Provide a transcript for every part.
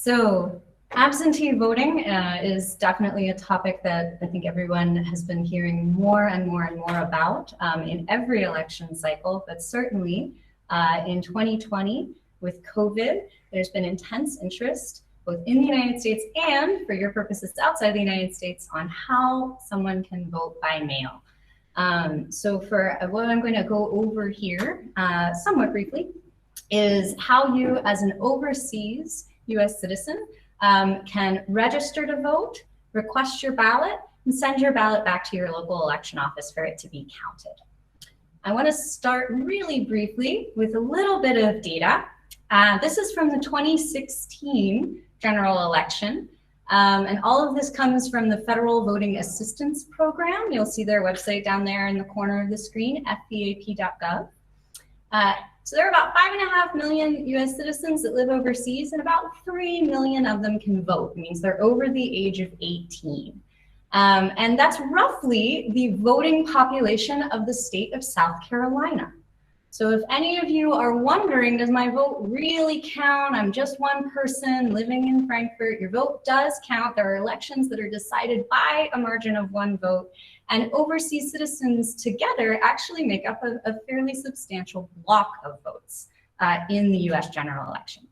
So absentee voting is definitely a topic that I think everyone has been hearing more and more and more about in every election cycle, but certainly in 2020 with COVID, there's been intense interest both in the United States and, for your purposes outside the United States, on how someone can vote by mail. So for what I'm going to go over here somewhat briefly is how you, as an overseas US citizen, can register to vote, request your ballot, and send your ballot back to your local election office for it to be counted. I want to start really briefly with a little bit of data. This is from the 2016 general election, and all of this comes from the Federal Voting Assistance Program. You'll see their website down there in the corner of the screen, fvap.gov. So there are about 5.5 million US citizens that live overseas, and about 3 million of them can vote. It means they're over the age of 18. And that's roughly the voting population of the state of South Carolina. So if any of you are wondering, does my vote really count? I'm just one person living in Frankfurt. Your vote does count. There are elections that are decided by a margin of 1 vote. And overseas citizens together actually make up a fairly substantial block of votes in the US general election.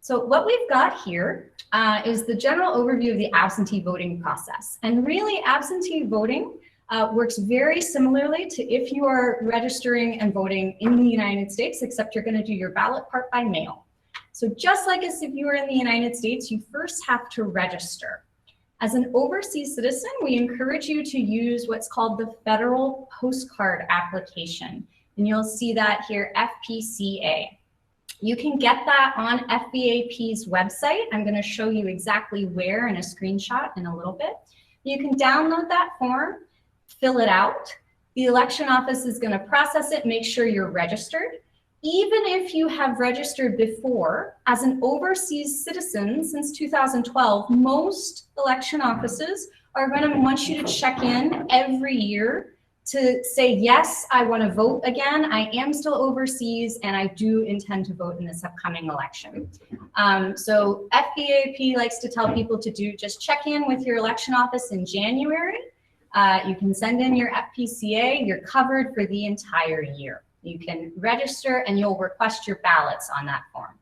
So what we've got here is the general overview of the absentee voting process. And really, absentee voting works very similarly to if you are registering and voting in the United States, except you're going to do your ballot part by mail. So just like as if you were in the United States, you first have to register. As an overseas citizen, we encourage you to use what's called the Federal Postcard application. And you'll see that here, FPCA. You can get that on FVAP's website. I'm going to show you exactly where in a screenshot in a little bit. You can download that form, fill it out. The election office is going to process it, make sure you're registered. Even if you have registered before, as an overseas citizen since 2012, most election offices are going to want you to check in every year to say, yes, I want to vote again. I am still overseas and I do intend to vote in this upcoming election. So FVAP likes to tell people to just check in with your election office in January. You can send in your FPCA. You're covered for the entire year. You can register and you'll request your ballots on that form.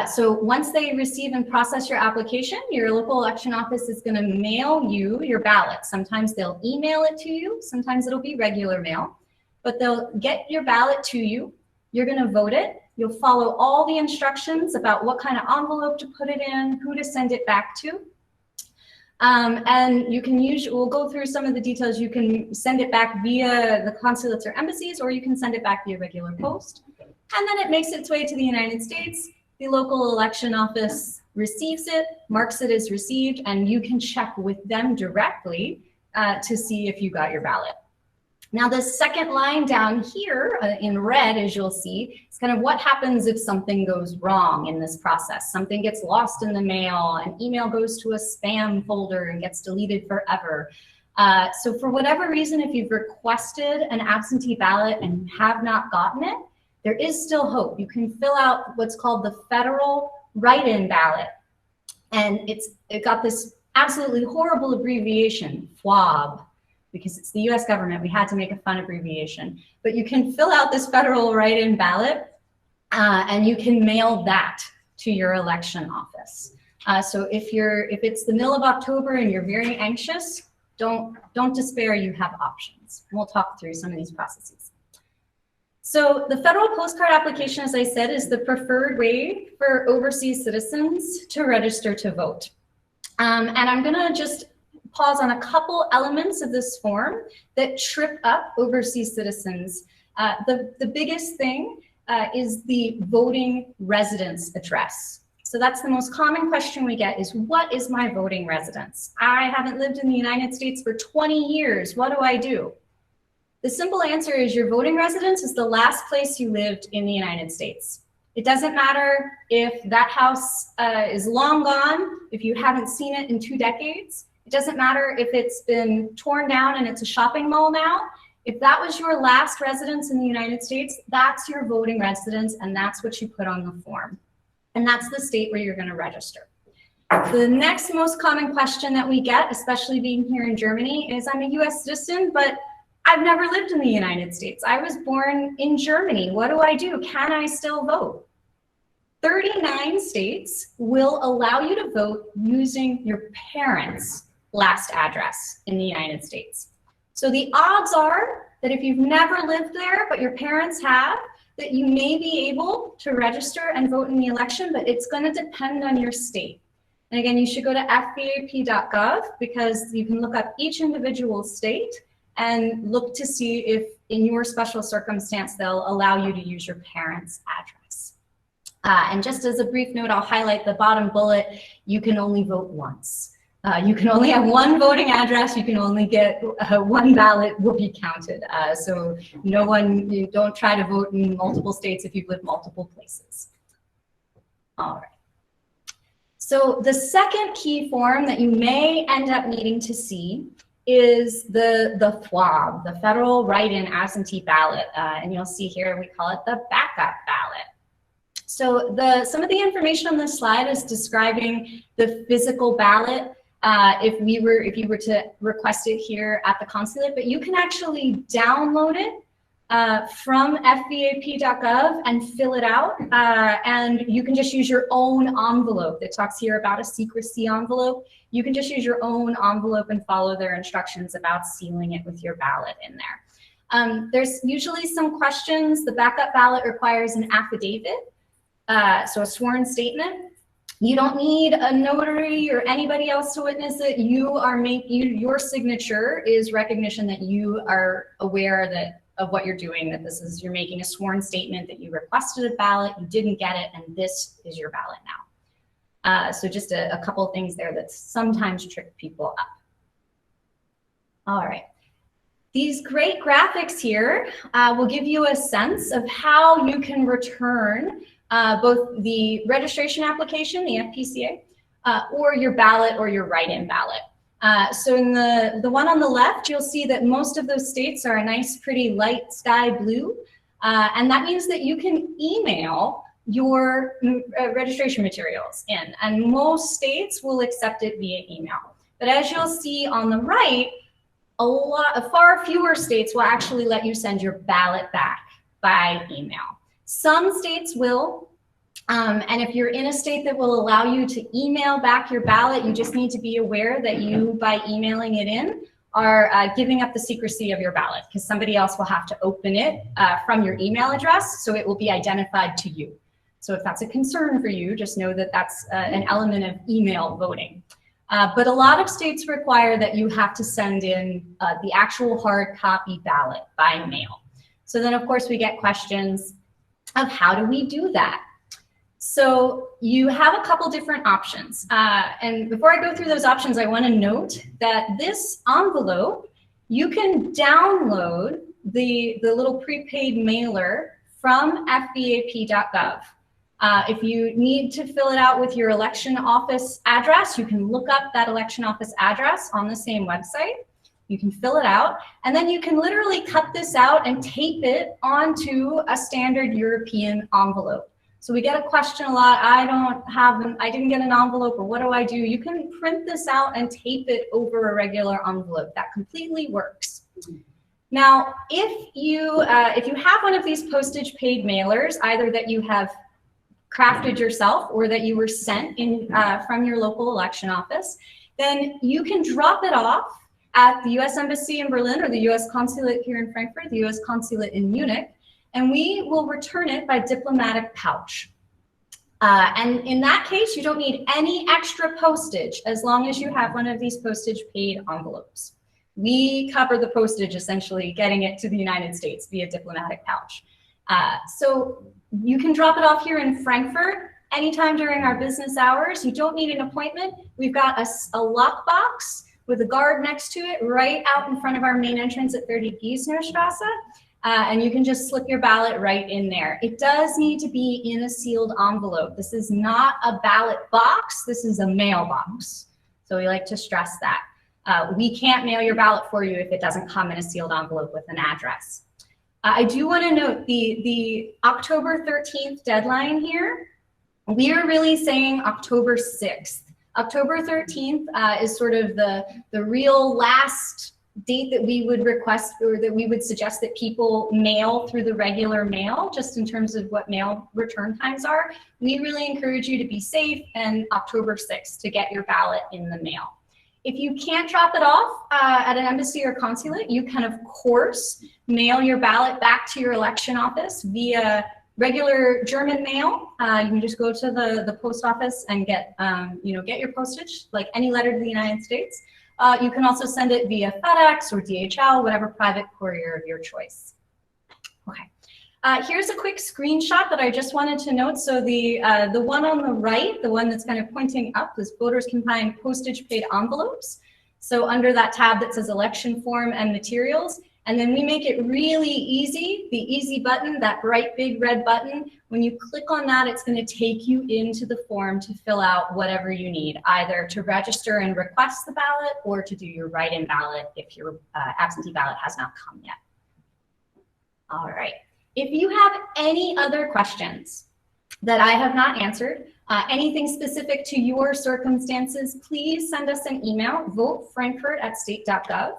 So once they receive and process your application, your local election office is going to mail you your ballot. Sometimes they'll email it to you. Sometimes it'll be regular mail. But they'll get your ballot to you. You're going to vote it. You'll follow all the instructions about what kind of envelope to put it in, who to send it back to. And you can we'll go through some of the details. You can send it back via the consulates or embassies, or you can send it back via regular post. And then it makes its way to the United States. The local election office receives it, marks it as received, and you can check with them directly to see if you got your ballot. Now, the second line down here in red, as you'll see, is kind of what happens if something goes wrong in this process. Something gets lost in the mail, an email goes to a spam folder and gets deleted forever. So for whatever reason, if you've requested an absentee ballot and have not gotten it, there is still hope. You can fill out what's called the federal write-in ballot. And it got this absolutely horrible abbreviation, FWAB. Because it's the US government, we had to make a fun abbreviation. But you can fill out this federal write-in ballot and you can mail that to your election office. So if it's the middle of October and you're very anxious, don't despair, you have options. And we'll talk through some of these processes. So the federal postcard application, as I said, is the preferred way for overseas citizens to register to vote. And I'm gonna just pause on a couple elements of this form that trip up overseas citizens. The biggest thing is the voting residence address. So that's the most common question we get is, what is my voting residence? I haven't lived in the United States for 20 years. What do I do? The simple answer is your voting residence is the last place you lived in the United States. It doesn't matter if that house is long gone, if you haven't seen it in 2 decades. It doesn't matter if it's been torn down and it's a shopping mall now. If that was your last residence in the United States, that's your voting residence, and that's what you put on the form. and that's the state where you're going to register. The next most common question that we get, especially being here in Germany, is I'm a US citizen, but I've never lived in the United States. I was born in Germany. What do I do? Can I still vote? 39 states will allow you to vote using your parents' last address in the United States. So the odds are that if you've never lived there, but your parents have, that you may be able to register and vote in the election, but it's going to depend on your state. And again, you should go to fbap.gov because you can look up each individual state and look to see if in your special circumstance they'll allow you to use your parents' address. And just as a brief note, I'll highlight the bottom bullet. You can only vote once. You can only have one voting address. You can only get one ballot will be counted. So you don't try to vote in multiple states if you've lived multiple places. All right. So the second key form that you may end up needing to see is the FWAB, the Federal Write-In Absentee Ballot. And you'll see here we call it the backup ballot. So some of the information on this slide is describing the physical ballot if you were to request it here at the consulate, but you can actually download it from fbap.gov and fill it out, and you can just use your own envelope. It talks here about a secrecy envelope. You can just use your own envelope and follow their instructions about sealing it with your ballot in there. There's usually some questions. The backup ballot requires an affidavit, so a sworn statement. You don't need a notary or anybody else to witness it. Your signature is recognition that you are aware of what you're doing, that you're making a sworn statement that you requested a ballot, you didn't get it, and this is your ballot now. So just a couple things there that sometimes trick people up. All right. These great graphics here will give you a sense of how you can return both the registration application, the FPCA, or your ballot or your write-in ballot. So in the one on the left, you'll see that most of those states are a nice, pretty light sky blue. And that means that you can email your registration materials in, and most states will accept it via email. But as you'll see on the right, far fewer states will actually let you send your ballot back by email. Some states will, and if you're in a state that will allow you to email back your ballot, you just need to be aware that you, by emailing it in, are giving up the secrecy of your ballot, because somebody else will have to open it from your email address, so it will be identified to you. So if that's a concern for you, just know that that's an element of email voting. But a lot of states require that you have to send in the actual hard copy ballot by mail. So then, of course, we get questions of how do we do that? So you have a couple different options. And before I go through those options, I want to note that this envelope, you can download the little prepaid mailer from fbap.gov. If you need to fill it out with your election office address, you can look up that election office address on the same website. You can fill it out, and then you can literally cut this out and tape it onto a standard European envelope. So we get a question a lot, I didn't get an envelope, or what do I do? You can print this out and tape it over a regular envelope. That completely works. Now, if you have one of these postage paid mailers, either that you have crafted yourself or that you were sent in from your local election office, then you can drop it off at the US Embassy in Berlin or the US Consulate here in Frankfurt, the US Consulate in Munich, and we will return it by diplomatic pouch. And in that case, you don't need any extra postage as long as you have one of these postage paid envelopes. We cover the postage, essentially getting it to the United States via diplomatic pouch. So you can drop it off here in Frankfurt anytime during our business hours. You don't need an appointment. We've got a lockbox with a guard next to it right out in front of our main entrance at 30 Giesnerstrasse. And you can just slip your ballot right in there. It does need to be in a sealed envelope. This is not a ballot box. This is a mailbox. So we like to stress that. We can't mail your ballot for you if it doesn't come in a sealed envelope with an address. I do want to note the October 13th deadline here We are really saying October 6th. October 13th is sort of the real last date that we would request, or that we would suggest that people mail through the regular mail, just in terms of what mail return times are. We really encourage you to be safe, and October 6th to get your ballot in the mail. If you can't drop it off at an embassy or consulate, you can, of course, mail your ballot back to your election office via regular German mail. You can just go to the post office and get your postage, like any letter to the United States. You can also send it via FedEx or DHL, whatever private courier of your choice. Okay. Here's a quick screenshot that I just wanted to note. So the one on the right, the one that's kind of pointing up, is voters can find postage paid envelopes. So under that tab that says election form and materials, and then we make it really easy, the easy button, that bright big red button. When you click on that, it's going to take you into the form to fill out whatever you need, either to register and request the ballot or to do your write-in ballot if your absentee ballot has not come yet. All right. If you have any other questions that I have not answered, anything specific to your circumstances, please send us an email, votefrankfurt@state.gov.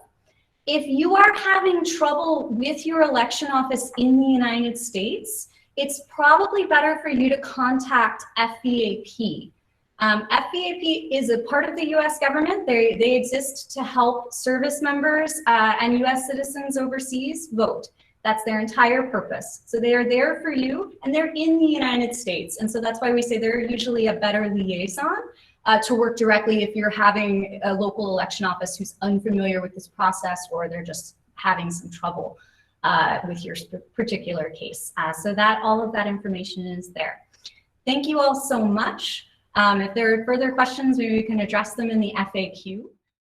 If you are having trouble with your election office in the United States, it's probably better for you to contact FVAP. FVAP is a part of the US government. They exist to help service members and US citizens overseas vote. That's their entire purpose. So they are there for you, and they're in the United States. And so that's why we say they're usually a better liaison to work directly if you're having a local election office who's unfamiliar with this process, or they're just having some trouble with your particular case. So that all of that information is there. Thank you all so much. If there are further questions, maybe we can address them in the FAQ.